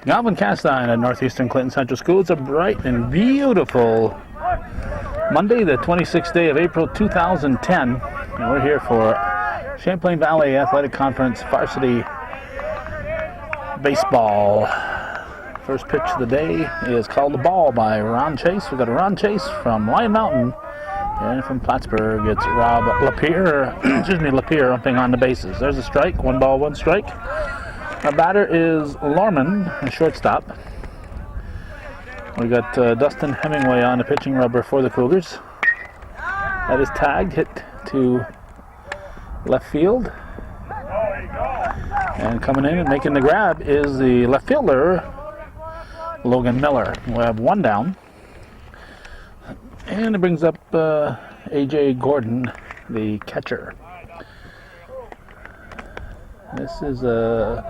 Galvin Castine at Northeastern Clinton Central School. It's a bright and beautiful Monday, the 26th day of April 2010. And we're here for Champlain Valley Athletic Conference varsity baseball. First pitch of the day is called the ball by Ron Chase. We've got a Ron Chase from Lion Mountain. And from Plattsburgh, it's Rob Lapierre, Lapierre umping on the bases. There's a strike, 1-1 strike. Our batter is Lorman, a shortstop. We got Dustin Hemingway on the pitching rubber for the Cougars. That is tagged, hit to left field. And coming in and making the grab is the left fielder, Logan Miller. We have one down. And it brings up A.J. Gordon, the catcher. This is the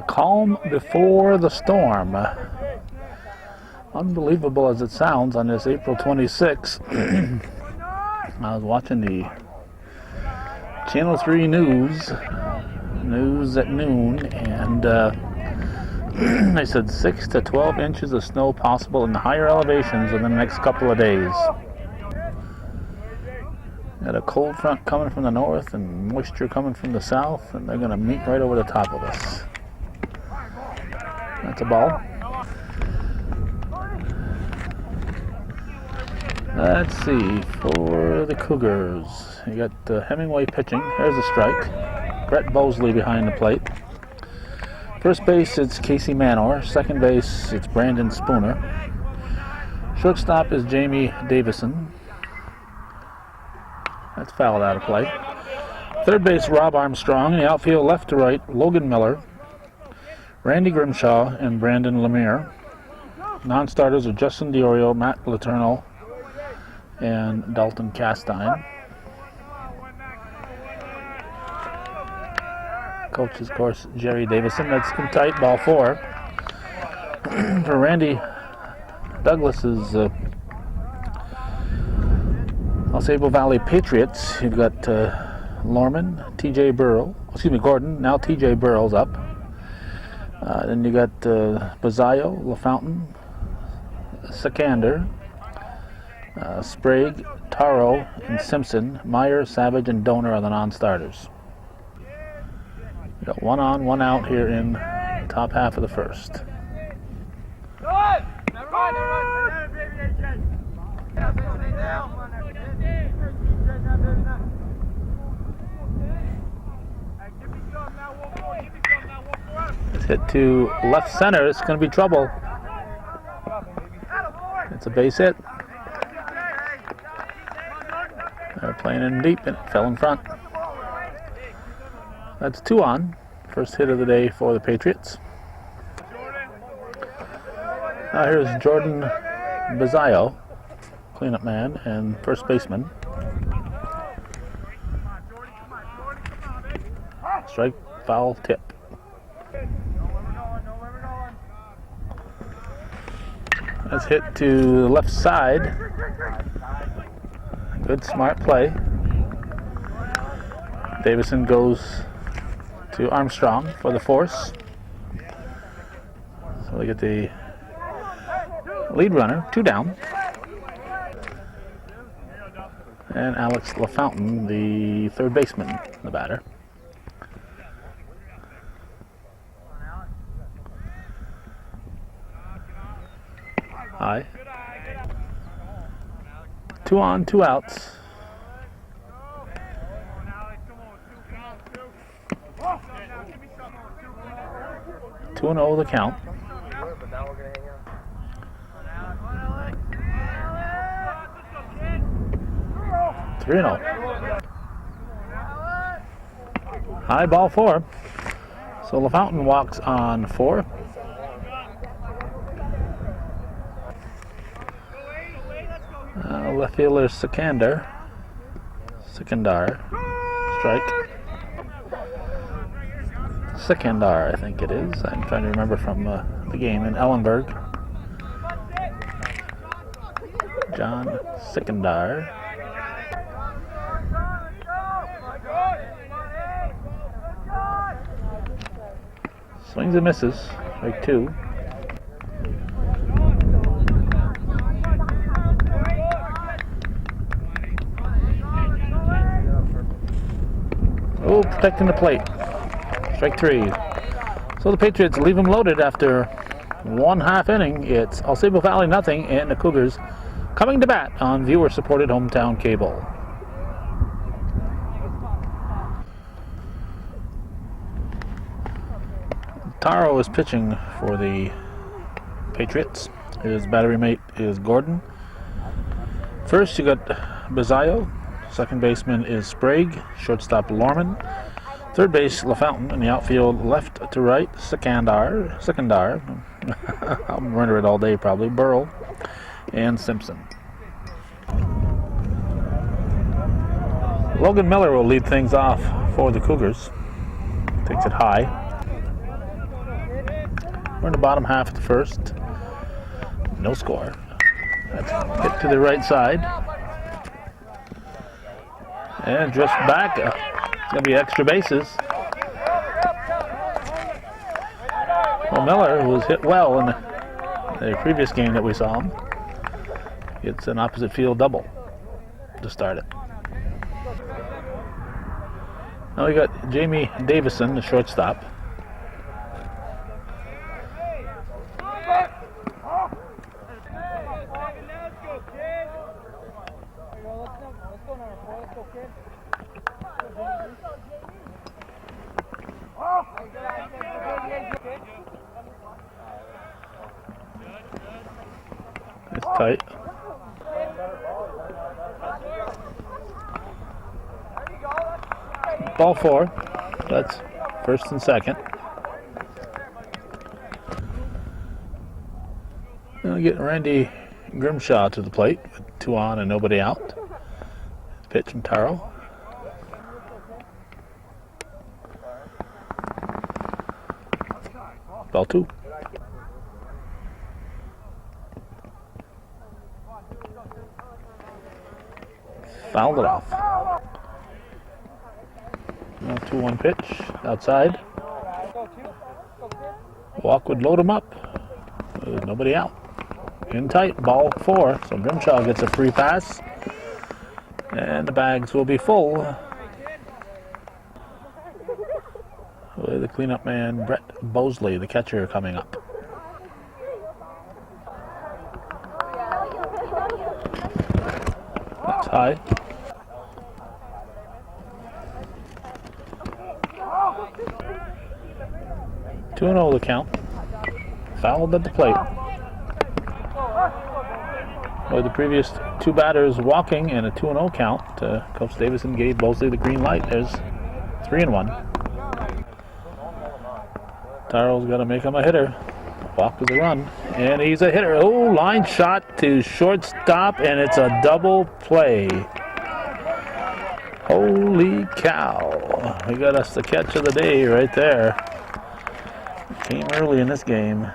calm before the storm. Unbelievable as it sounds on this April 26th. I was watching the Channel 3 news at noon, and they said 6 to 12 inches of snow possible in the higher elevations in the next couple of days. Got a cold front coming from the north and moisture coming from the south, and they're going to meet right over the top of us. That's a ball. Let's see, for the Cougars, you got Hemingway pitching. There's a strike. Brett Bosley behind the plate. First base, it's Casey Manor. Second base, it's Brandon Spooner. Shortstop is Jamie Davison. That's fouled out of play. Third base, Rob Armstrong. In the outfield, left to right, Logan Miller, Randy Grimshaw, and Brandon Lemire. Non-starters are Justin Diorio, Matt Letourneau, and Dalton Castine. Coach is, of course, Jerry Davison. That's in tight, ball 4. For Randy Douglas's AuSable Valley Patriots, you've got Lorman, Gordon. Now T.J. Burrow's up. Then you got Bazayo, LaFountain, Sikander, Sprague, Taro, and Simpson. Meyer, Savage, and Donor are the non-starters. We got 1 on, 1 out here in the top half of the first. It's hit to left center. It's going to be trouble. It's a base hit. They're playing in deep and it fell in front. That's 2 on. First hit of the day for the Patriots. Now here's Jordan Bazayo, cleanup man and first baseman. Strike, foul, tip. That's hit to the left side. Good, smart play. Davison goes to Armstrong for the force. So we get the lead runner, 2 down. And Alex LaFountain, the third baseman, the batter. High. 2 on, 2 outs. 2-0 the count. Three and 0. High, ball 4. So LaFountain walks on 4. Left fielder Sikander. Strike. Sikander, I think it is. I'm trying to remember from the game in Ellenberg. John Sikander. Swings and misses. Strike 2. Oh, protecting the plate. Strike 3. So the Patriots leave them loaded after 1/2 inning. It's AuSable Valley nothing, and the Cougars coming to bat on viewer-supported hometown cable. Taro is pitching for the Patriots. His battery mate is Gordon. First, you got Bazayo. Second baseman is Sprague. Shortstop Lorman. Third base LaFountain. In the outfield, left to right, Secondar. I'll render it all day probably. Burrell and Simpson. Logan Miller will lead things off for the Cougars. Takes it high. We're in the bottom half of the first. No score. That's hit to the right side. And just back. It's going to be extra bases. Well, Miller, who was hit well in the previous game that we saw him, gets an opposite field double to start it. Now we got Jamie Davison, the shortstop. It's tight. Ball 4. That's first and second. Gonna get Randy Grimshaw to the plate with 2 on and nobody out. Pitch from Taro. Ball 2. Fouled it off. Now 2-1 pitch outside. Walk would load him up. There's nobody out. In tight, ball 4. So Grimshaw gets a free pass. And the bags will be full. With the cleanup man, Brett Bosley, the catcher, coming up. That's high. Two and 0 the count. Fouled at the plate. With the previous 2 batters walking and a 2-0 count, Coach Davison gave Bosley the green light. There's 3-1. Taro's got to make him a hitter. Walk with a run, and he's a hitter. Oh, line shot to shortstop, and it's a double play. Holy cow. We got us the catch of the day right there. Came early in this game.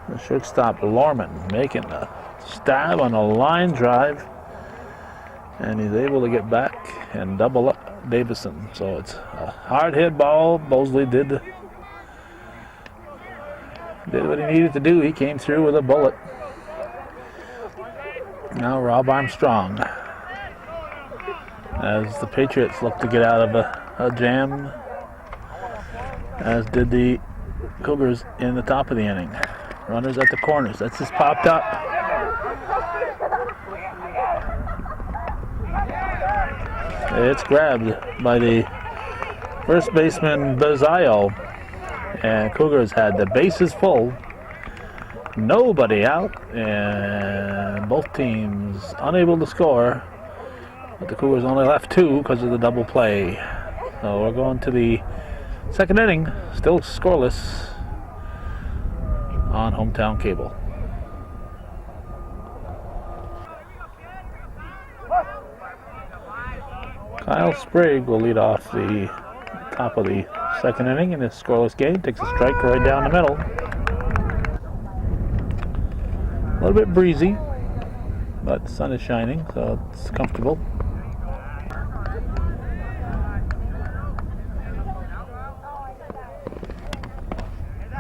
The shortstop Lorman making a stab on a line drive, and he's able to get back and double up Davison. So it's a hard hit ball. Bosley did what he needed to do. He came through with a bullet. Now Rob Armstrong, as the Patriots look to get out of a jam, as did the Cougars in the top of the inning. Runners at the corners. That's just popped up. It's grabbed by the first baseman Bazayo, and Cougars had the bases full. Nobody out, and both teams unable to score. But the Cougars only left 2 because of the double play. So we're going to the second inning, still scoreless on hometown cable. Kyle Sprague will lead off the top of the second inning in this scoreless game. Takes a strike right down the middle. A little bit breezy, but the sun is shining, so it's comfortable.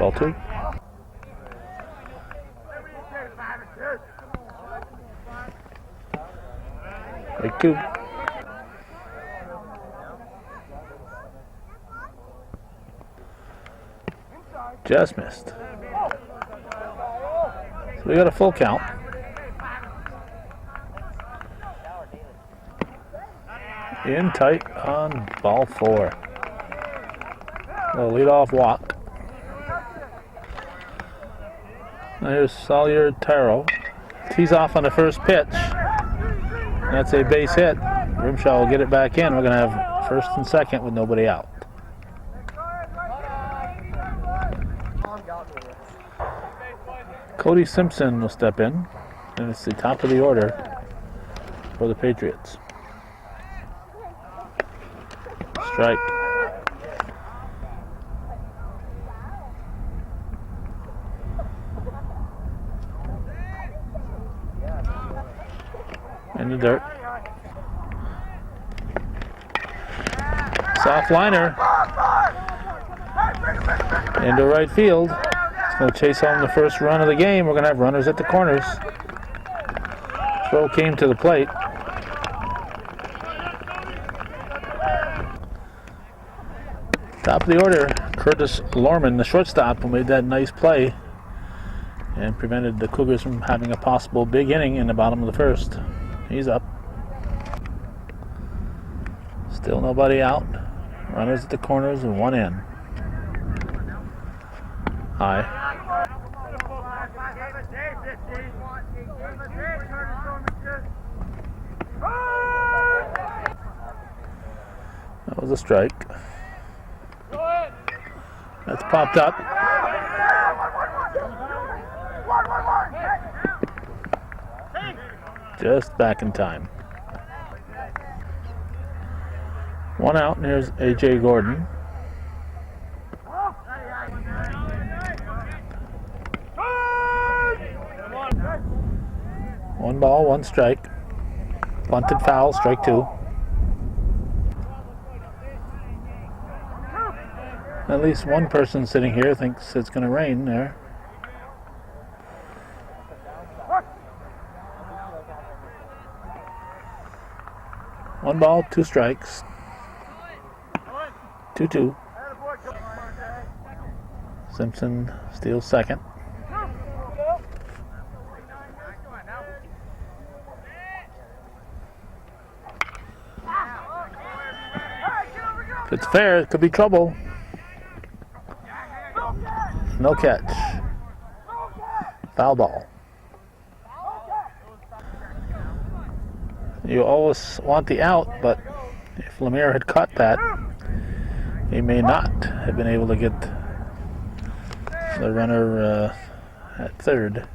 Ball 2. Break 2. Just missed. So we got a full count. In tight on ball 4. A leadoff walk. There's Sawyer Taro. Tees off on the first pitch. That's a base hit. Grimshaw will get it back in. We're going to have first and second with nobody out. Cody Simpson will step in, and it's the top of the order for the Patriots. Strike. In the dirt. Soft liner into right field. Going to chase home the first run of the game. We're going to have runners at the corners. Throw came to the plate. Top of the order, Curtis Lorman, the shortstop, who made that nice play and prevented the Cougars from having a possible big inning in the bottom of the first. He's up. Still nobody out. Runners at the corners and one in. High. That was a strike. That's popped up. Just back in time. One out, and here's A.J. Gordon. One ball, one strike. Bunted foul, strike 2. At least one person sitting here thinks it's going to rain there. One ball, 2 strikes. 2-2. Simpson steals second. If it's fair, it could be trouble. No catch. Foul ball. You always want the out, but if Lemire had caught that, he may not have been able to get the runner at third.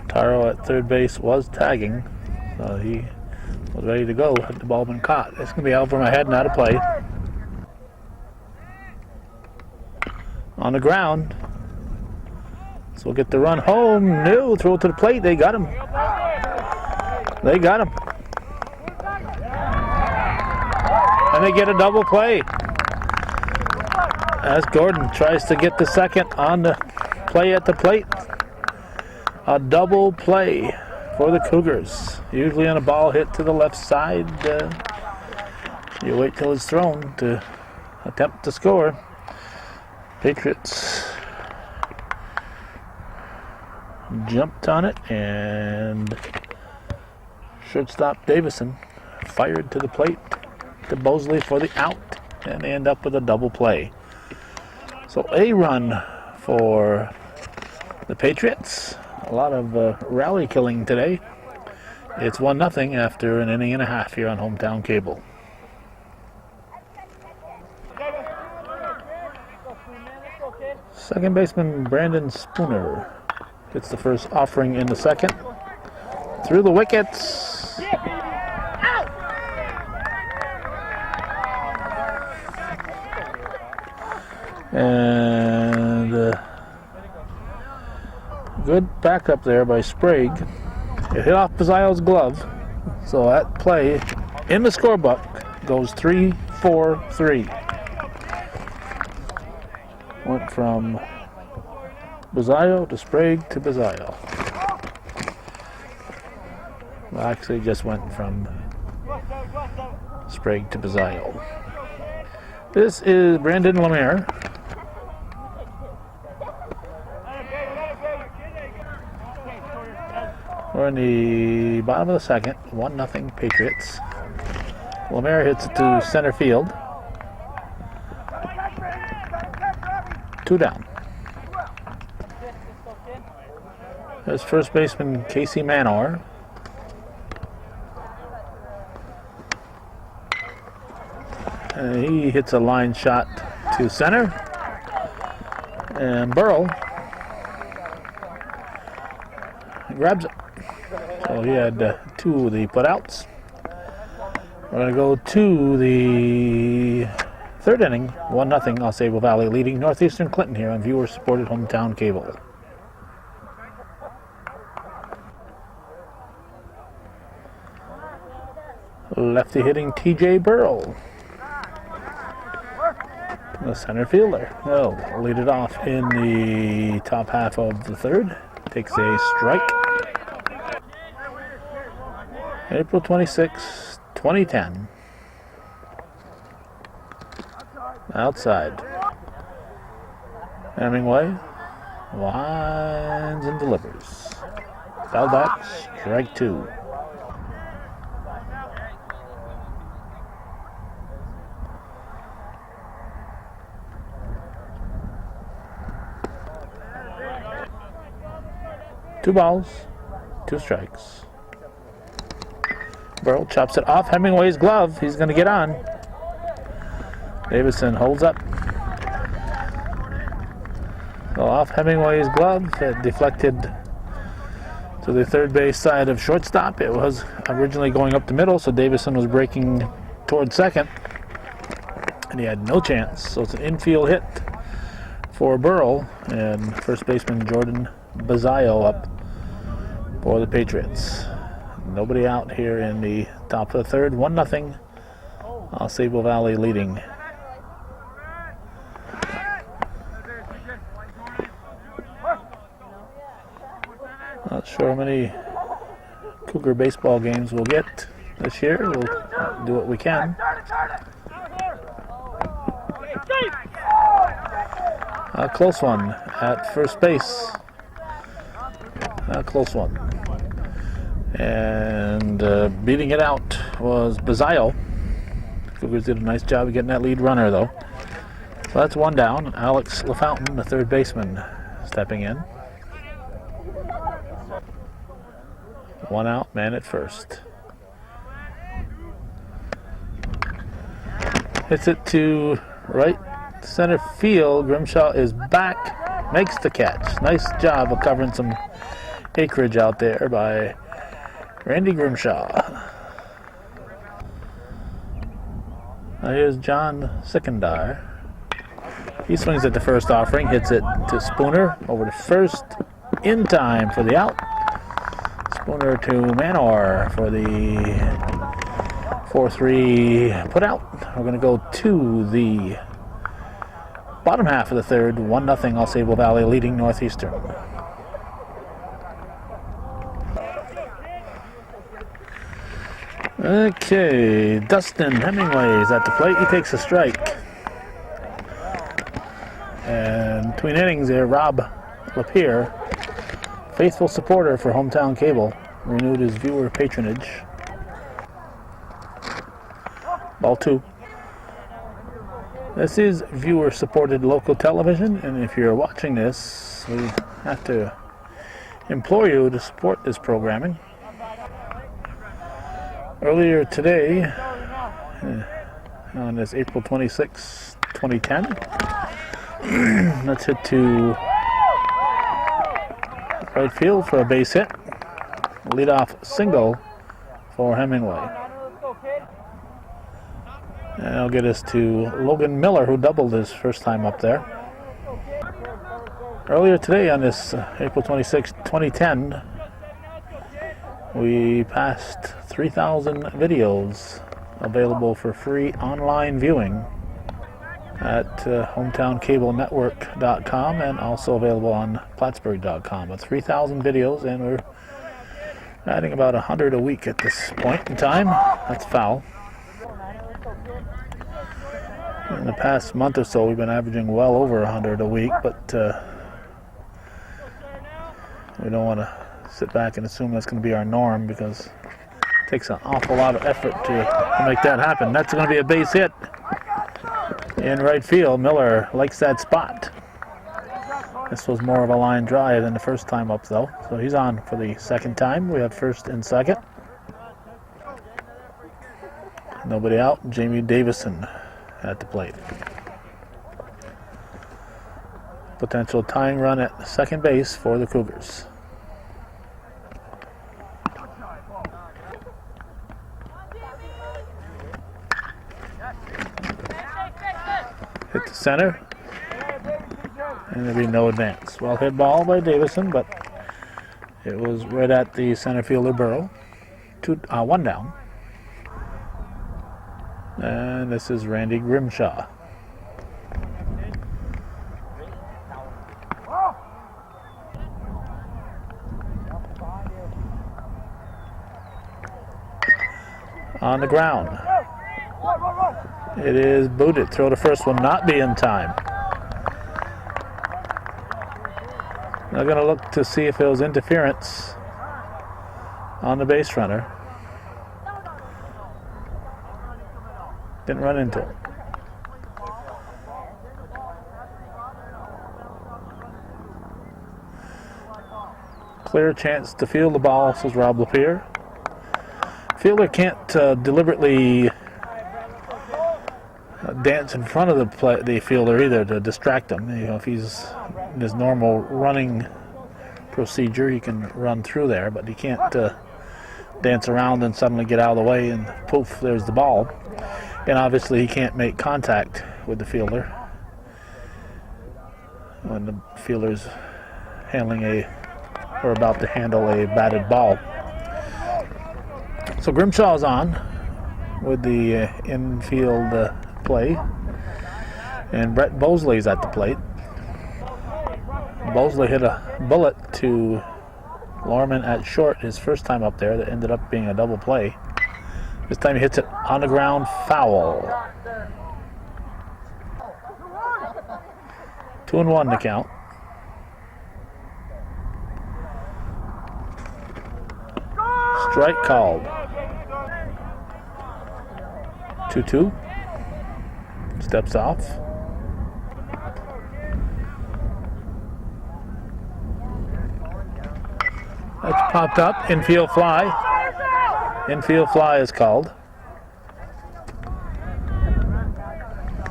Taro at third base was tagging, so he was ready to go had the ball been caught. It's going to be out from ahead and out of play. On the ground. So we'll get the run home. No, throw it to the plate. They got him. They got him. And they get a double play. As Gordon tries to get the second on the play at the plate. A double play for the Cougars. Usually on a ball hit to the left side, you wait till it's thrown to attempt to score. Patriots jumped on it, and shortstop Davison fired to the plate to Bosley for the out, and they end up with a double play. So a run for the Patriots. A lot of rally killing today. It's 1-0 after an inning and a half here on Hometown Cable. Second baseman Brandon Spooner hits the first offering in the second. Through the wickets. And good backup there by Sprague. It hit off Pizzaio's glove. So that play in the scorebook goes 3-4-3. Went from Bazzaio to Sprague to Bazzaio. Well, actually just went from Sprague to Bazzaio. This is Brandon Lemire. We're in the bottom of the second, 1-0 Patriots. Lemire hits it to center field. 2 down. There's first baseman Casey Manor. He hits a line shot to center. And Burrell grabs it. So he had 2 of the putouts. We're going to go to the 3rd inning, 1-0 AuSable Valley leading Northeastern Clinton here on viewer-supported hometown cable. Lefty hitting TJ Burrell. The center fielder. Well, lead it off in the top half of the 3rd. Takes a strike. April 26, 2010. Outside. Hemingway winds and delivers. Foul back, strike 2. Two balls, 2 strikes. Burrell chops it off Hemingway's glove. He's going to get on. Davison holds up. So off Hemingway's glove. It deflected to the 3rd base side of shortstop. It was originally going up the middle, so Davison was breaking towards second. And he had no chance. So it's an infield hit for Burrell. And first baseman Jordan Bazzaio up for the Patriots. Nobody out here in the top of the 3rd. 1-0. AuSable Valley leading. Not sure how many Cougar baseball games we'll get this year. We'll do what we can. A close one at first base. A close one. And beating it out was Bazzaio. Cougars did a nice job of getting that lead runner, though. So that's 1 down. Alex LaFountain, the 3rd baseman, stepping in. 1 out, man at first. Hits it to right center field. Grimshaw is back, makes the catch. Nice job of covering some acreage out there by Randy Grimshaw. Now here's John Sikandar. He swings at the first offering, hits it to Spooner over to first, in time for the out. Spooner to Manor for the 4-3 put out. We're going to go to the bottom half of the 3rd, 1-0 AuSable Valley leading Northeastern. Okay, Dustin Hemingway is at the plate. He takes a strike. And between innings there, Rob Lapierre, faithful supporter for hometown cable, renewed his viewer patronage. Ball 2. This is viewer-supported local television, and if you're watching this, we have to implore you to support this programming. Earlier today, on this April 26, 2010, let's hit to right field for a base hit. Leadoff single for Hemingway. And that'll get us to Logan Miller, who doubled his first time up there. Earlier today on this April 26, 2010, we passed 3,000 videos available for free online viewing. at hometowncablenetwork.com and also available on plattsburgh.com. But 3,000 videos, and we're adding about 100 a week at this point in time. That's foul. In the past month or so, we've been averaging well over 100 a week, but we don't want to sit back and assume that's going to be our norm, because it takes an awful lot of effort to make that happen. That's going to be a base hit in right field. Miller likes that spot. This was more of a line drive than the first time up, though. So he's on for the second time. We have first and second. Nobody out. Jamie Davison at the plate. Potential tying run at second base for the Cougars. Hit the center, and there'll be no advance. Well hit ball by Davison, but it was right at the center fielder Burrow. One down. And this is Randy Grimshaw. On the ground. It is booted. Throw the first one, not be in time. They're going to look to see if there was interference on the base runner. Didn't run into it. Clear chance to field the ball, says Rob Lapierre. Fielder can't deliberately dance in front of the fielder either to distract him. You know, if he's in his normal running procedure, he can run through there, but he can't dance around and suddenly get out of the way and poof, there's the ball. And obviously he can't make contact with the fielder when the fielder's handling or about to handle a batted ball. So Grimshaw's on with the infield play, and Brett Bosley's at the plate. Bosley hit a bullet to Lorman at short his first time up there that ended up being a double play. This time he hits it on the ground, foul. 2-1 to count. Strike called. 2-2. Steps off. That's popped up. Infield fly. Infield fly is called.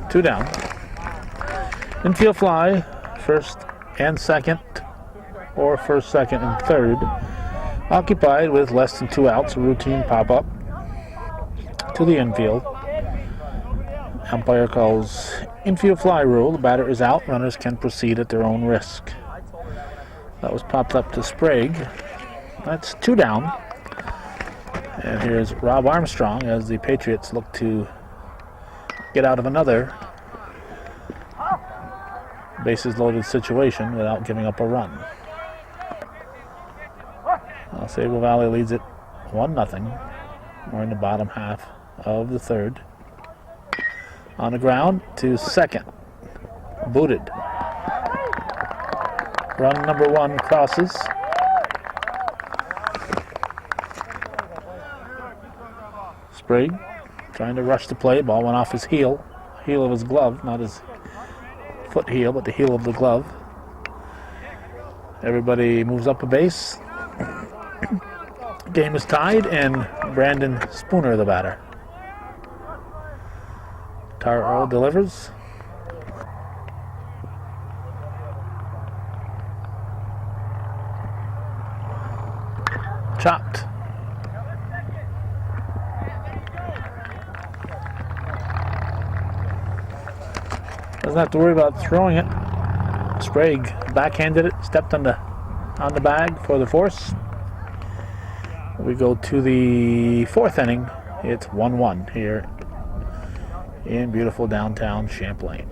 2 down. Infield fly, first and second, or first, second, and third. Occupied with less than 2 outs. A routine pop-up to the infield. Umpire calls infield fly rule. The batter is out. Runners can proceed at their own risk. That was popped up to Sprague. That's 2 down. And here's Rob Armstrong as the Patriots look to get out of another bases loaded situation without giving up a run. AuSable Valley leads it 1-0. We're in the bottom half of the third. On the ground to second. Booted. Run number 1 crosses. Sprague trying to rush the play. Ball went off his heel of his glove, not his foot heel, but the heel of the glove. Everybody moves up a base. Game is tied, and Brandon Spooner, the batter. Tar Earl delivers. Chopped. Doesn't have to worry about throwing it. Sprague backhanded it, stepped on the bag for the force. We go to the 4th inning. It's 1-1 here in beautiful downtown Champlain.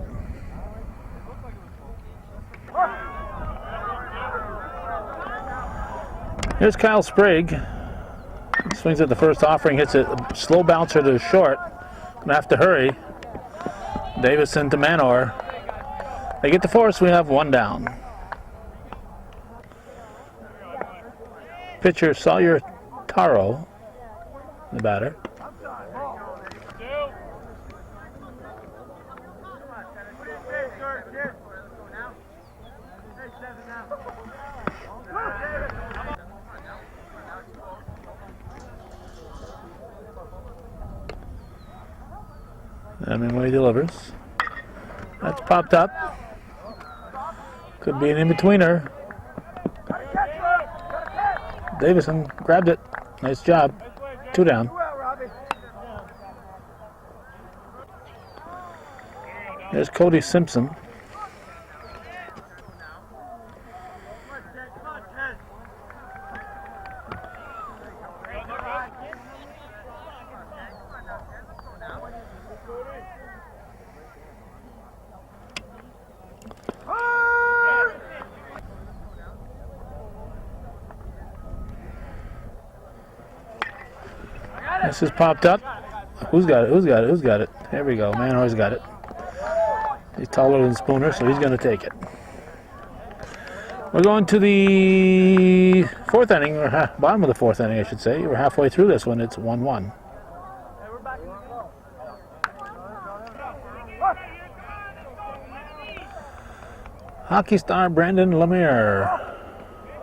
Here's Kyle Sprague. Swings at the first offering, hits it, a slow bouncer to short. Gonna have to hurry. Davison to Manor. They get the force, we have one down. Pitcher Sawyer Taro, the batter. Hemingway delivers. That's popped up. Could be an in-betweener. Davison grabbed it. Nice job. 2 down. There's Cody Simpson. This has popped up. Who's got it? Who's got it? Who's got it? There we go. Manor's got it. He's taller than Spooner, so he's going to take it. We're going to the 4th inning, or bottom of the 4th inning, I should say. We're halfway through this one. It's 1-1. Hockey star Brandon Lemire.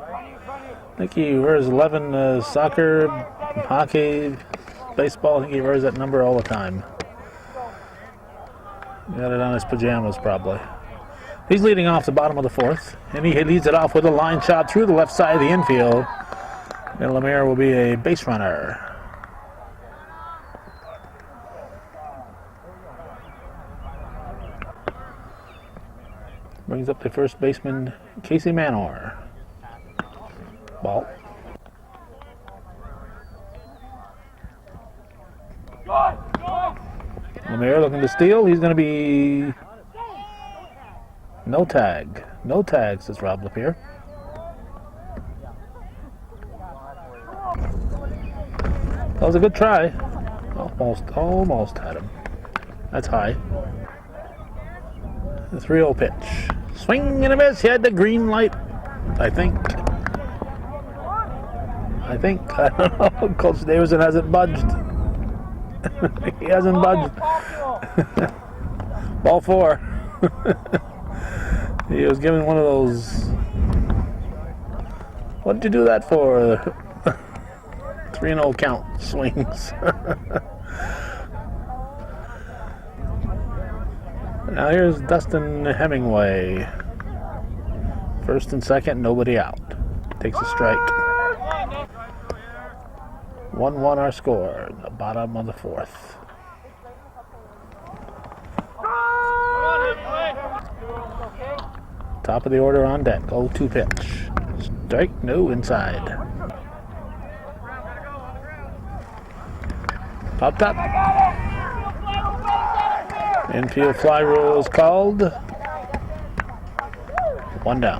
I think he wears 11 soccer, hockey, baseball. I think he wears that number all the time. Got it on his pajamas, probably. He's leading off the bottom of the 4th, and he leads it off with a line shot through the left side of the infield. And Lemire will be a base runner. Brings up the first baseman, Casey Manor. Ball. Lemire looking to steal. He's going to be no tag. No tag, says Rob Lapierre. That was a good try. Almost had him. That's high. The 3-0 pitch. Swing and a miss. He had the green light, I think. I don't know. Coach Davison hasn't budged. He hasn't budged. Ball 4. He was given one of those. What did you do that for? 3-0 count swings. Now here's Dustin Hemingway. First and second, nobody out. Takes a strike. 1-1 our score, the bottom of the 4th. Top of the order on deck, 0-2 pitch. Strike, no, inside. Popped up. Infield fly rule is called. 1 down.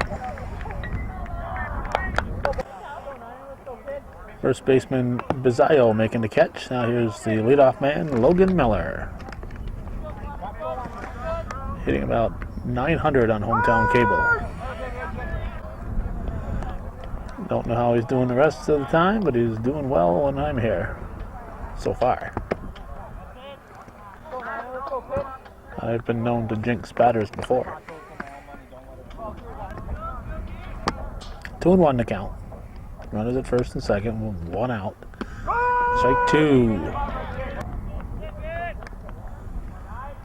First baseman Bizayo making the catch. Now here's the leadoff man, Logan Miller. Hitting about 900 on hometown cable. Don't know how he's doing the rest of the time, but he's doing well when I'm here. So far. I've been known to jinx batters before. 2-1 to count. Runners at first and second, 1 out. Strike 2.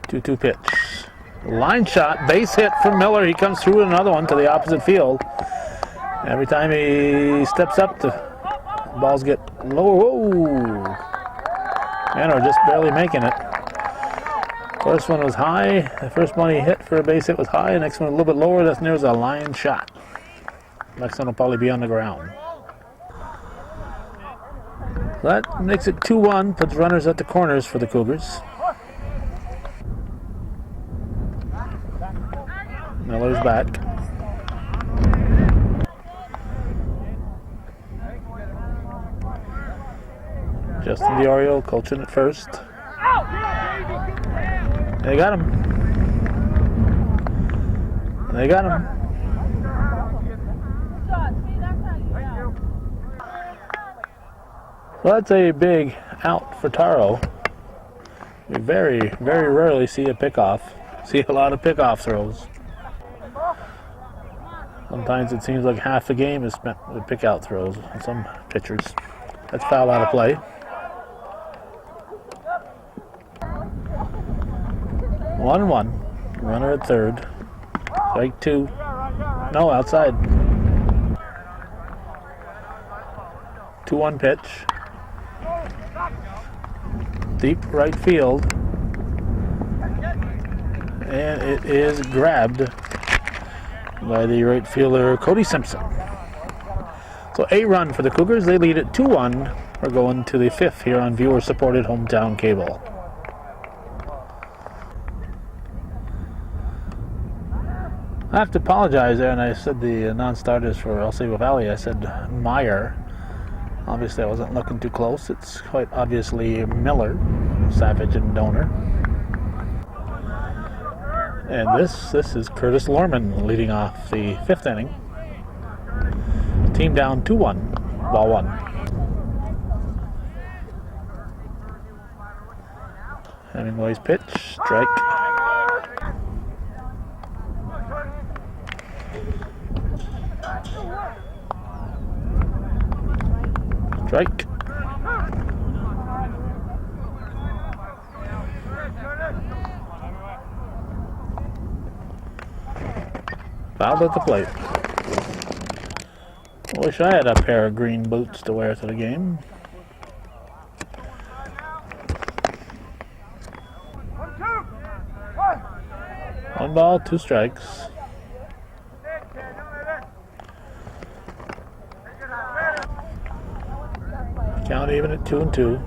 2-2 pitch. Line shot, base hit from Miller. He comes through another one to the opposite field. Every time he steps up, the balls get lower. Whoa! Manor just barely making it. First one was high. The first one he hit for a base hit was high. The next one a little bit lower. That's near as a line shot. Next one will probably be on the ground. That makes it 2-1. Puts runners at the corners for the Cougars. Cougars back. Justin DiOrio coaching at first. They got him. They got him. Well, that's a big out for Taro. We very, very rarely see a pickoff. See a lot of pickoff throws. Sometimes it seems like half the game is spent with pick-out throws on some pitchers. That's foul out of play. 1-1. Runner at third. Strike 2. No, outside. 2-1 pitch. Deep right field. And it is grabbed by the right fielder, Cody Simpson. So a run for the Cougars. They lead at 2-1. We're going to the 5th here on viewer-supported hometown cable. I have to apologize there, and I said the non-starters for AuSable Valley. I said Meyer. Obviously, I wasn't looking too close. It's quite obviously Miller, Savage, and Donor. And this is Curtis Lorman leading off the 5th inning. Team down 2-1, ball 1. Hemingway's pitch, strike. Strike. Fouled at the plate. I wish I had a pair of green boots to wear to the game. One ball, 2 strikes. Count even at 2-2.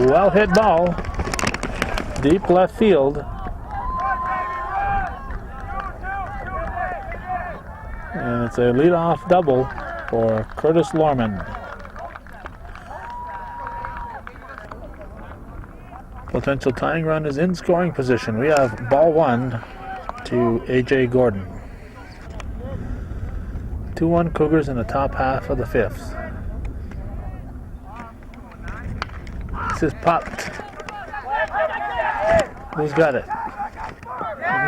Well hit ball. Deep left field. And it's a leadoff double for Curtis Lorman. Potential tying run is in scoring position. We have ball 1 to A.J. Gordon. 2-1 Cougars in the top half of the 5th. This is popped. Who's got it?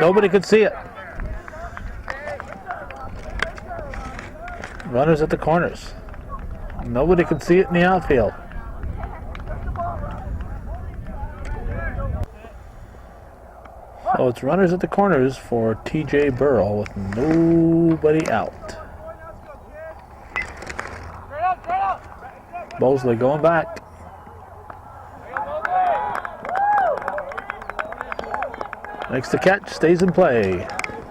Nobody could see it. Runners at the corners. Nobody could see it in the outfield. So it's runners at the corners for T.J. Burrell with nobody out. Bosley going back. Makes the catch, stays in play.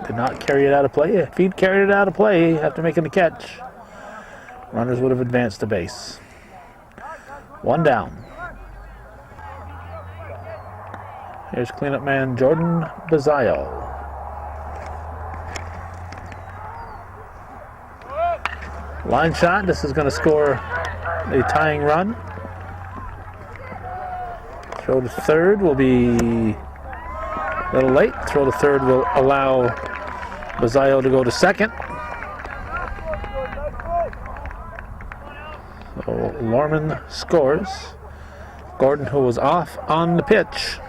Did not carry it out of play. If he'd carried it out of play after making the catch, runners would have advanced to base. 1 down. Here's cleanup man Jordan Bazzaio. Line shot. This is going to score a tying run. Throw to third will be a little late. Throw to third will allow Bazzaio to go to second. So Lorman scores. Gordon, who was off on the pitch,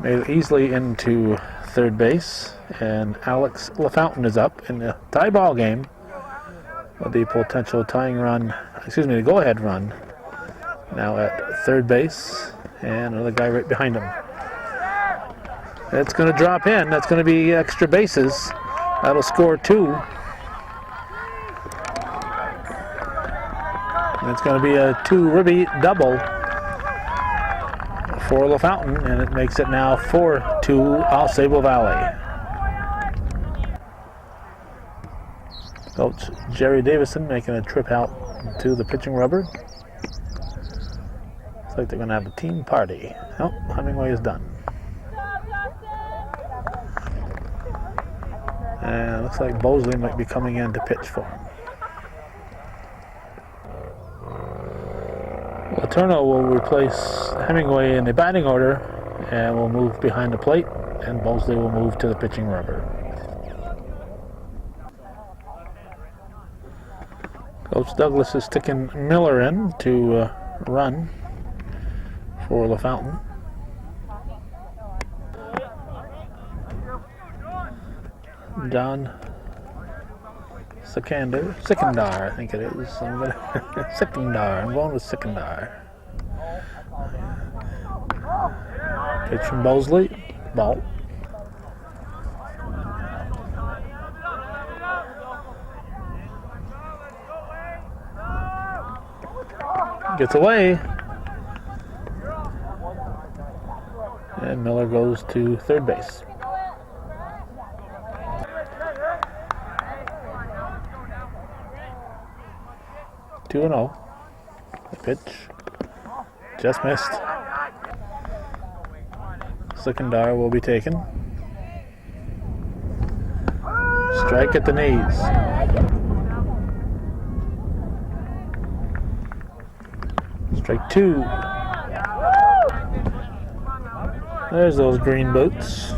made it easily into third base. And Alex LaFountain is up in the tie ball game with the potential tying run, the go-ahead run, now at third base. And another guy right behind him. It's going to drop in. That's going to be extra bases. That'll score 2. And it's going to be a 2-ribby double for LaFountain, and it makes it now 4-2 AuSable Valley. Coach Jerry Davison making a trip out to the pitching rubber. Looks like they're going to have a team party. Oh, Hemingway is done. And looks like Bosley might be coming in to pitch for him. Letourneau will replace Hemingway in the batting order and will move behind the plate, and Bosley will move to the pitching rubber. Coach Douglas is sticking Miller in to run for LaFountain. John Sikandar, I think it is. Sikandar. I'm going with Sikandar. Pitch from Bosley. Ball. Gets away. And Miller goes to third base. Two and 0. The pitch just missed. Sikandar will be taken. Strike at the knees. Strike 2. There's those green boots.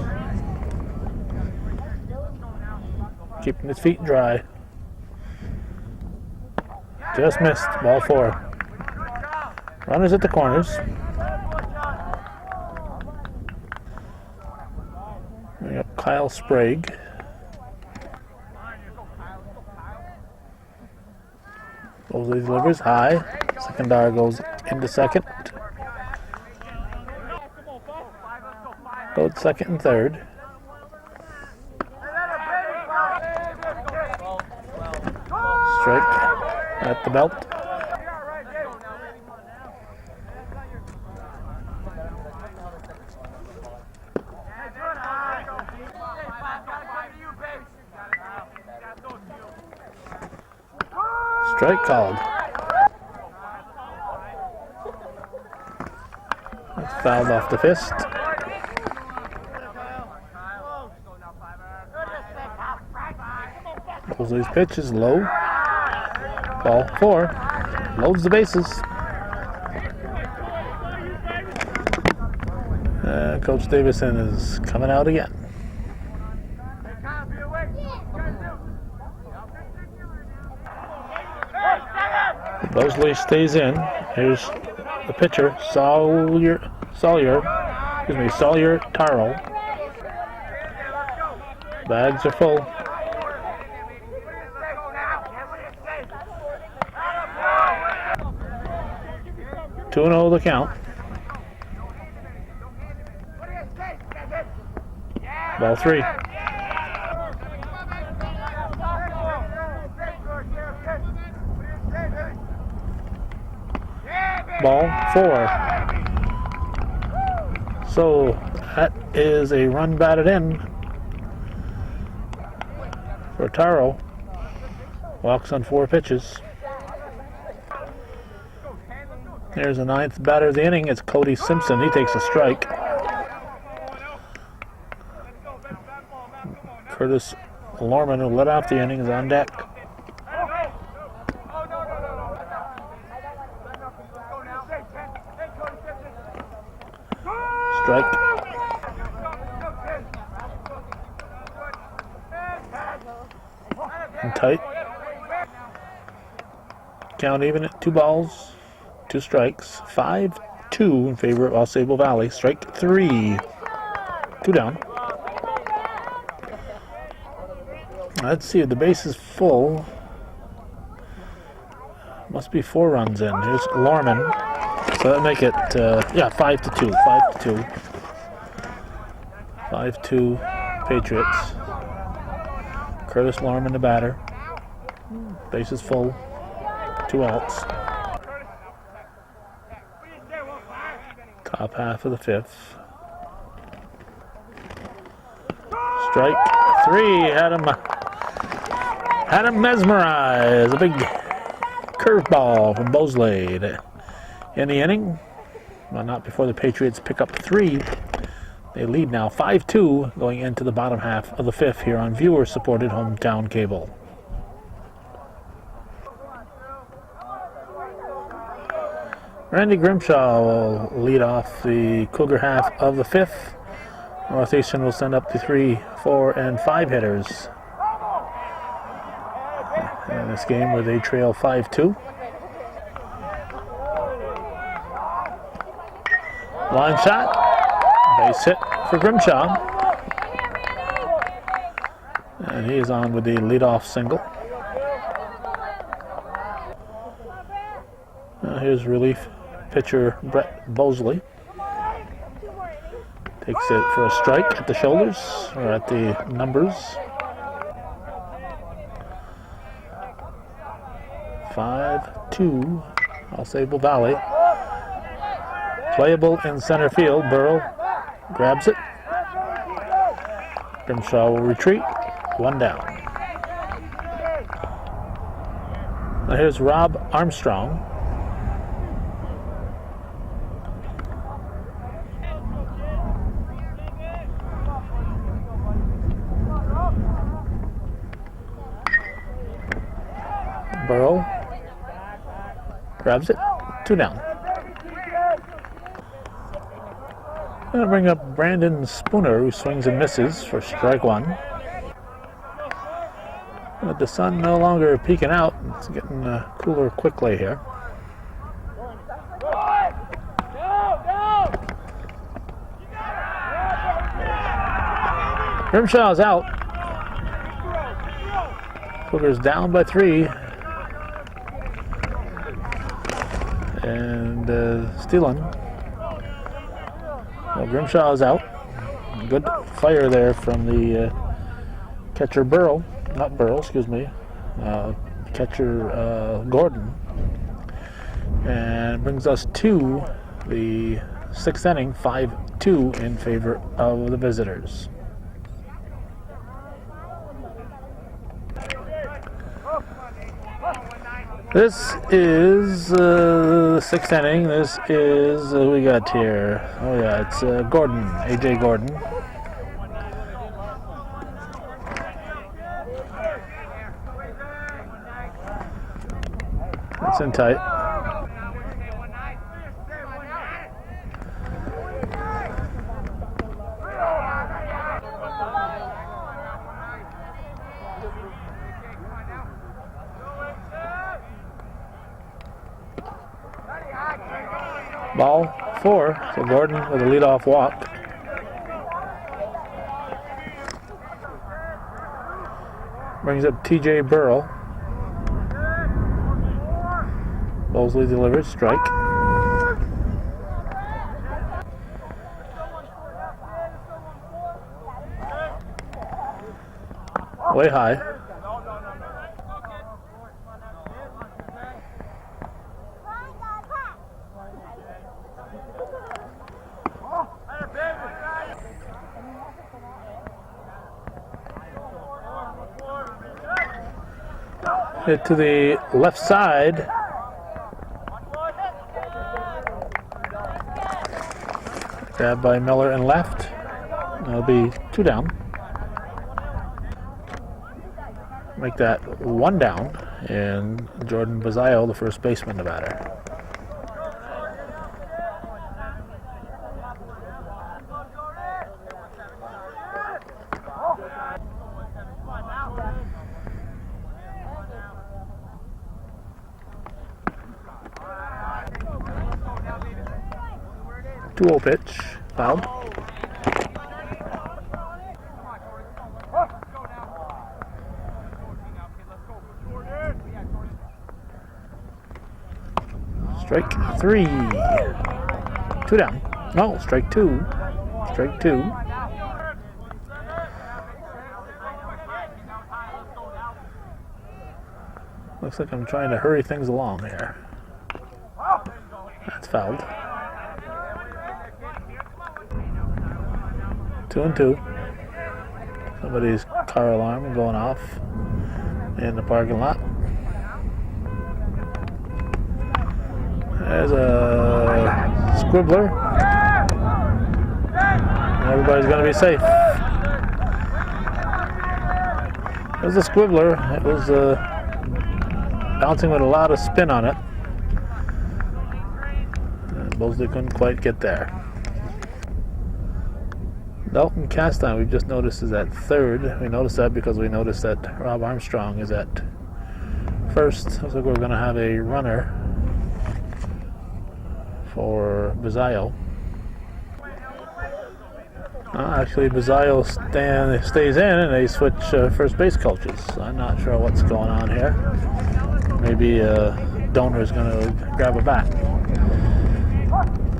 Keeping his feet dry. Just missed. Ball 4. Runners at the corners. We got Kyle Sprague. Bosley delivers high. Sikandar goes into second. Both second and third. Strike at the belt. Strike called. That's fouled off the fist. Bosley's pitch is low. Ball 4. Loads the bases. Coach Davison is coming out again. Bosley stays in. Here's the pitcher, Sawyer Taro. Bags are full. Two and 0 the count. Ball 3. Ball 4. So that is a run batted in for Taro. Walks on 4 pitches. There's the 9th batter of the inning. It's Cody Simpson. He takes a strike. Curtis Lorman, who led off the inning, is on deck. Strike. And tight. Count even at 2 balls, 2 strikes. 5-2 in favor of AuSable Valley. Strike 3. 2 down. Let's see, the base is full. Must be 4 runs in. Here's Lorman. So that'll make it, 5-2. 5-2. 5-2 Patriots. Curtis Lorman, the batter. Base is full. 2 outs. Top half of the 5th. Strike 3. Had him mesmerized. A big curveball from Bosley in the inning. Well, not before the Patriots pick up 3. They lead now 5-2 going into the bottom half of the 5th here on viewer-supported hometown cable. Randy Grimshaw will lead off the Cougar half of the 5th. Northeastern will send up the 3, 4, and 5 hitters in this game where they trail 5-2. Line shot, base hit for Grimshaw. And he is on with the leadoff single. Here's relief pitcher Brett Bosley. Takes it for a strike at the shoulders, or at the numbers. 5-2, AuSable Valley. Playable in center field. Burrow grabs it. Grimshaw will retreat. 1 down. Now here's Rob Armstrong. Burrow grabs it. 2 down. Gonna bring up Brandon Spooner, who swings and misses for strike 1. But the sun no longer peeking out. It's getting cooler quickly here. Grimshaw's out. Cougars down by 3. And Steelan. Well, Grimshaw is out. Good fire there from the catcher Burrow. Not Burrow, excuse me. Catcher Gordon. And brings us to the 6th inning, 5-2 in favor of the visitors. This is the 6th inning. This is, who we got here? Oh yeah, it's Gordon, A.J. Gordon. It's in tight. Ball 4, so Gordon with a leadoff walk. Brings up T.J. Burrow. Bosley delivers, strike. Way high. Hit to the left side. Grabbed by Miller and left. That'll be 2 down. Make that 1 down. And Jordan Bazio, the first baseman, the batter. Two-0 pitch, foul. Strike 3. 2 down. No, strike 2. Strike 2. Looks like I'm trying to hurry things along here. That's fouled. 2-2. Somebody's car alarm going off in the parking lot. There's a squibbler. Everybody's going to be safe. It was a squibbler. It was bouncing with a lot of spin on it. And Mosley couldn't quite get there. Dalton Castine, we've just noticed, is at third. We noticed that because we noticed that Rob Armstrong is at first. Looks like we're going to have a runner for Bizzaio. Actually, Bizzaio stays in and they switch first base coaches. I'm not sure what's going on here. Maybe Donor is going to grab a bat.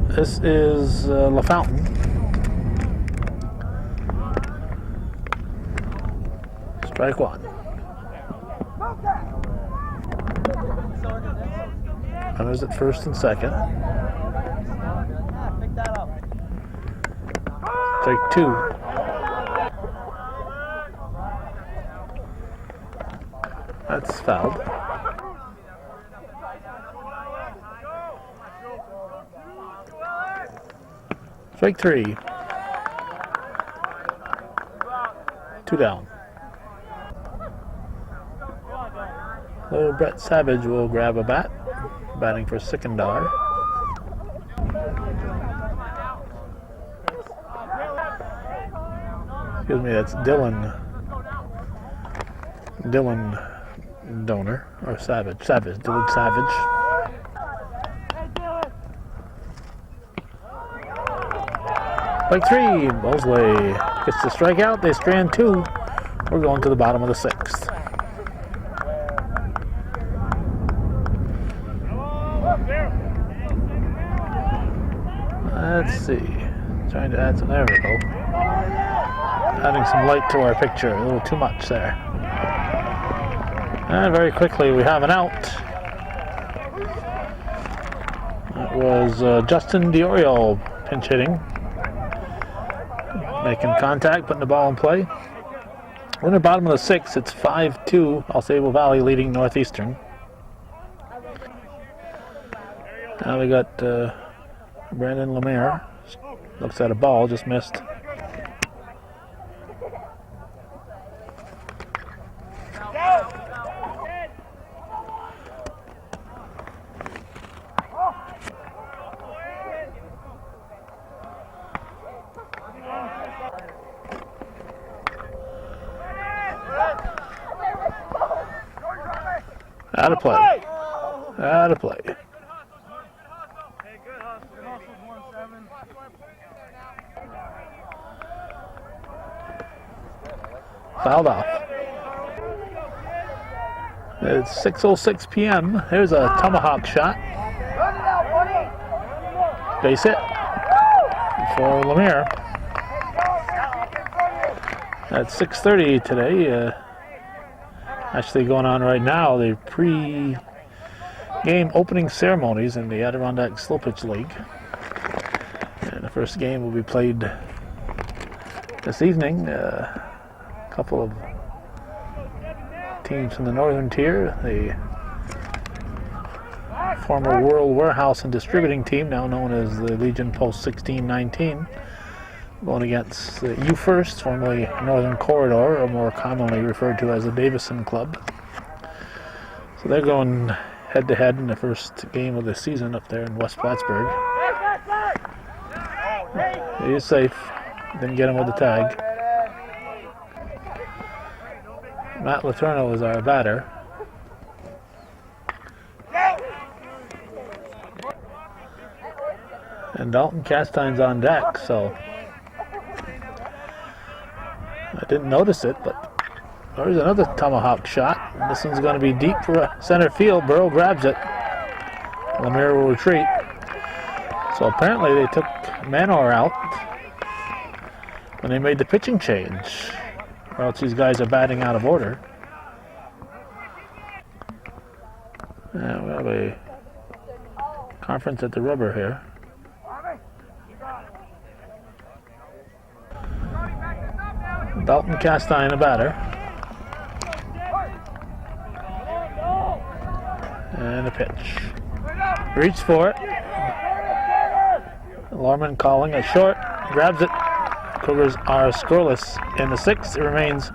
This is LaFountain. Strike one. Runners at first and second. Strike two. That's fouled. Strike three. Two down. Little Brett Savage will grab a bat, batting for Sikandar. Excuse me, that's Dylan Donor, or Savage, Dylan Savage. Strike three, Mosley gets the strikeout, they strand two. We're going to the bottom of the sixth. Let's see, trying to add some, there we go. Adding some light to our picture, a little too much there. And very quickly we have an out. That was Justin Diorio pinch hitting. Making contact, putting the ball in play. We're in the bottom of the sixth, it's 5-2, AuSable Valley leading Northeastern. Now we got Brandon Lemire. Looks at a ball, just missed. Out of play. Out of play. Fouled off. It's 6:06 p.m. Here's a tomahawk shot. Base hit for Lemire. At 6:30 today. Actually going on right now, the pre-game opening ceremonies in the Adirondack Slow Pitch League. And the first game will be played this evening. A couple of teams from the northern tier. The former World Warehouse and Distributing team, now known as the Legion Post 1619. Going against the U First, formerly Northern Corridor, or more commonly referred to as the Davison Club. So they're going head-to-head in the first game of the season up there in West Plattsburgh. He is safe. Didn't get him with the tag. Matt Letourneau is our batter. And Dalton Castine's on deck, so I didn't notice it, but there's another tomahawk shot. This one's going to be deep for center field. Burrow grabs it. Lemire will retreat. So apparently they took Manor out when they made the pitching change, or else these guys are batting out of order. And we have a conference at the rubber here. Dalton Castine, a batter. And a pitch. Reached for it. Lorman calling it short, grabs it. Cougars are scoreless in the 6th. It remains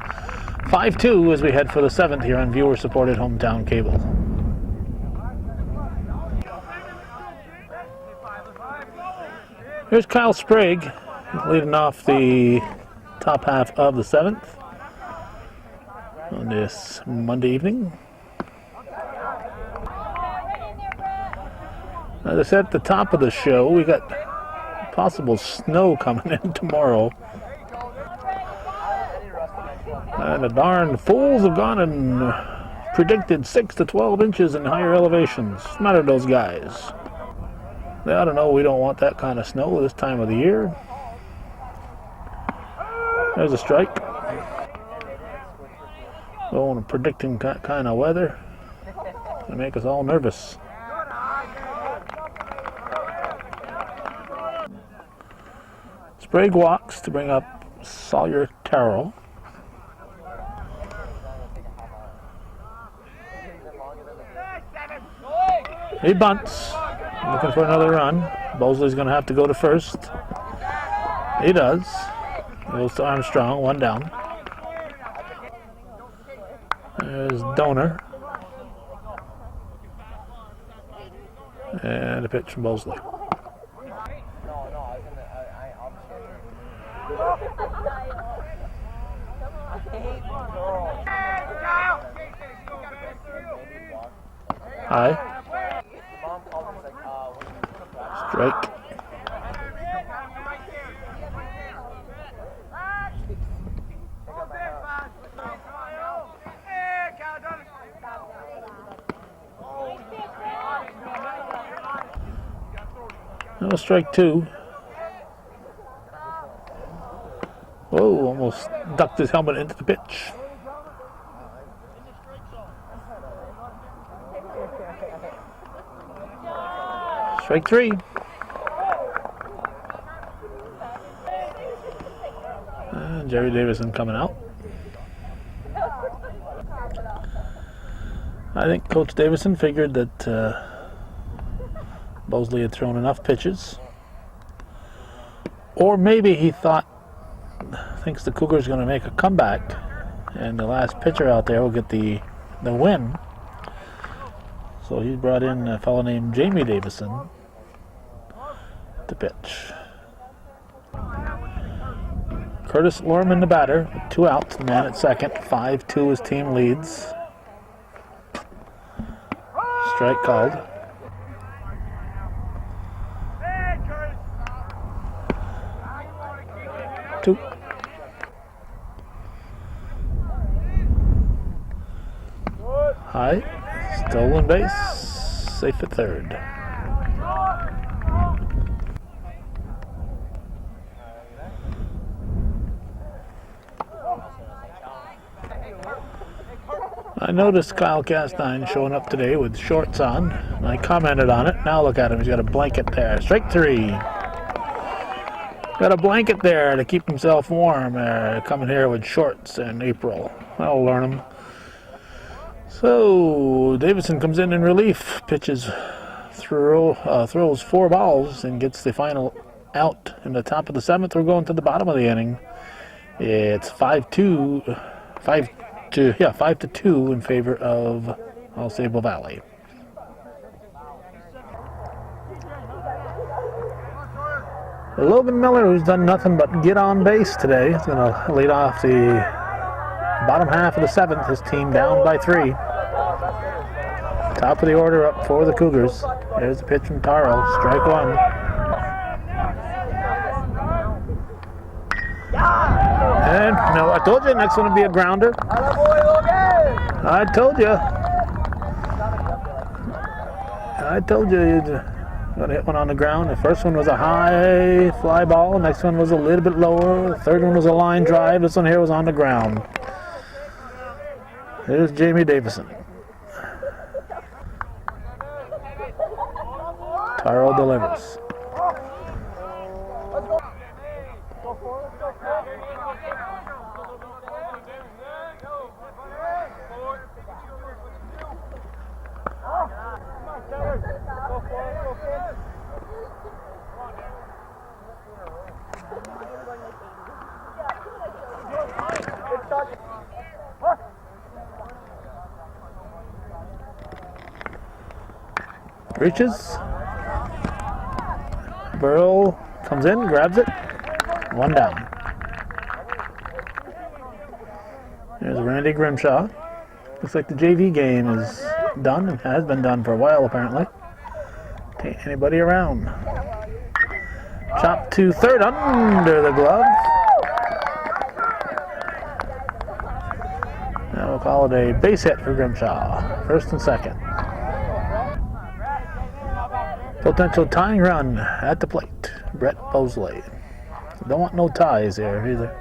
5-2 as we head for the 7th here on viewer-supported hometown cable. Here's Kyle Sprague leading off the top half of the 7th on this Monday evening. As I said at the top of the show, we got possible snow coming in tomorrow. And the darn fools have gone and predicted 6 to 12 inches in higher elevations. What's the matter with those guys? They ought to know we don't want that kind of snow this time of the year. There's a strike. Going and predicting that kind of weather. They make us all nervous. Sprague walks to bring up Sawyer Terrell. He bunts, looking for another run. Bosley's going to have to go to first. He does. Goes to Armstrong, one down. There's Donor. And a pitch from Bosley. High. Strike. No, strike 2. Whoa, almost ducked his helmet into the pitch. Strike 3. And Jerry Davison coming out. I think Coach Davison figured that Bosley had thrown enough pitches. Or maybe he thinks the Cougars are going to make a comeback and the last pitcher out there will get the win. So he brought in a fellow named Jamie Davison to pitch. Curtis Lorman, the batter, with 2 outs, the man at second. 5-2 his team leads. Strike called. Two. High. Stolen base. Safe at third. I noticed Kyle Castine showing up today with shorts on, and I commented on it. Now look at him, he's got a blanket there. Strike 3. Got a blanket there to keep himself warm. Coming here with shorts in April. That'll learn him. So Davison comes in relief, pitches, throws 4 balls, and gets the final out in the top of the 7th. We're going to the bottom of the inning. It's 5-2 in favor of AuSable Valley. Logan Miller, who's done nothing but get on base today, is going to lead off the bottom half of the 7th. His team down by 3. Top of the order up for the Cougars. There's the pitch from Taro. Strike 1. And no, I told you next one would be a grounder. I told you. You'd gonna hit one on the ground. The first one was a high fly ball. The next one was a little bit lower. The third one was a line drive. This one here was on the ground. There's Jamie Davison. Taro delivers. Reaches. Burrow comes in, grabs it. One down. There's Randy Grimshaw. Looks like the JV game is done and has been done for a while apparently. Ain't anybody around. Chop to third under the glove. Now we'll call it a base hit for Grimshaw. First and second. Potential tying run at the plate. Brett Bosley. Don't want no ties here. Either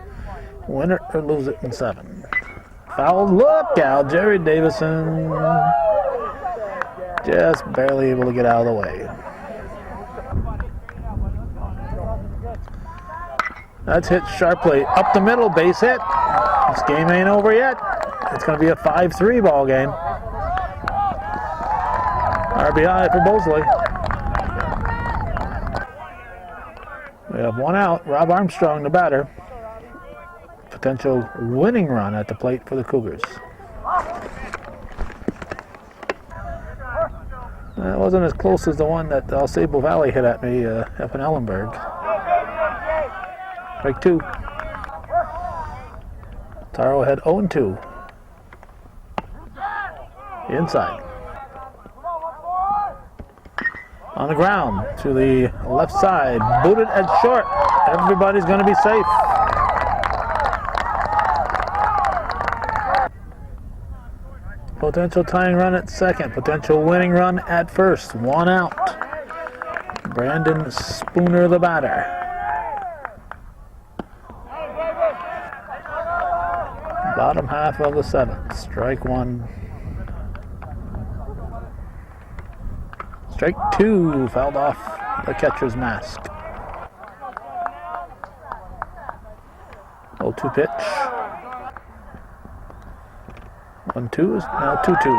win it or lose it in 7. Foul look out. Jerry Davison just barely able to get out of the way. That's hit sharply up the middle. Base hit. This game ain't over yet. It's going to be a 5-3 ball game. RBI for Bosley. We have one out. Rob Armstrong, the batter. Potential winning run at the plate for the Cougars. That wasn't as close as the one that AuSable Valley hit at me up in Ellenberg. Strike 2. Taro had 0-2. Inside. On the ground to the left side. Booted at short. Everybody's going to be safe. Potential tying run at second. Potential winning run at first. One out. Brandon Spooner, the batter. Bottom half of the 7th. Strike 1. Strike 2. Fouled off the catcher's mask. 0-2 pitch. 1-2 is now 2-2.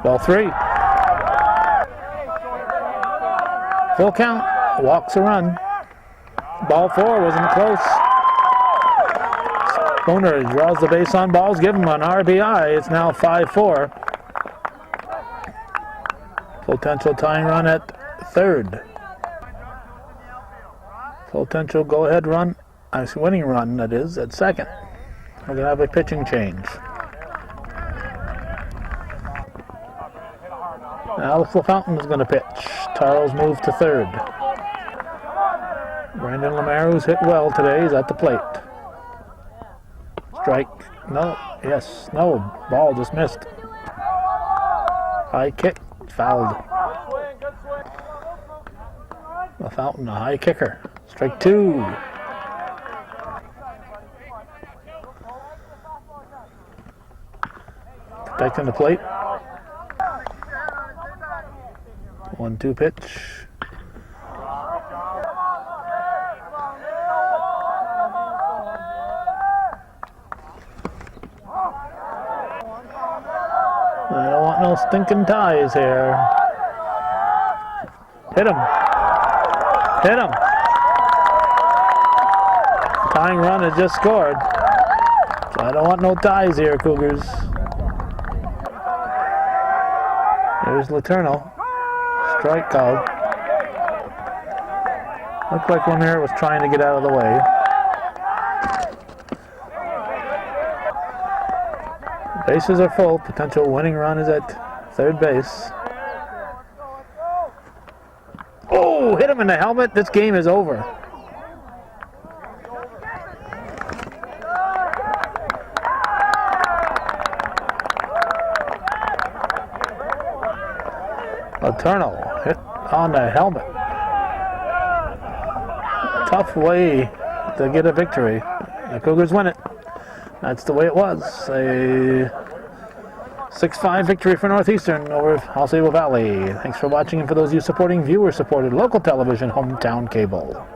Ball 3. Full count. Walks a run. Ball 4 wasn't close. Spooner draws the base on balls. Give him an RBI. It's now 5-4. Potential tying run at third. Potential go-ahead run. Winning run, that is, at second. We're going to have a pitching change. Alex LaFountain is going to pitch. Taro's moved to third. Brandon Lamaru, who's hit well today, is at the plate. Strike. No. Yes. No. Ball just missed. High kick. Fouled. LaFountain, a high kicker. Strike 2. Protecting the plate. 1-2 pitch. I don't want no stinking ties here. Hit him. Hit him. Tying run has just scored. So I don't want no ties here, Cougars. There's Letourneau. Strike called. Looked like one there was trying to get out of the way. Bases are full. Potential winning run is at third base. Oh, hit him in the helmet. This game is over. Letourneau hit on the helmet. Tough way to get a victory. The Cougars win it. That's the way it was. A 6-5 victory for Northeastern over AuSable Valley. Thanks for watching, and for those of you supporting viewer-supported local television, Hometown Cable.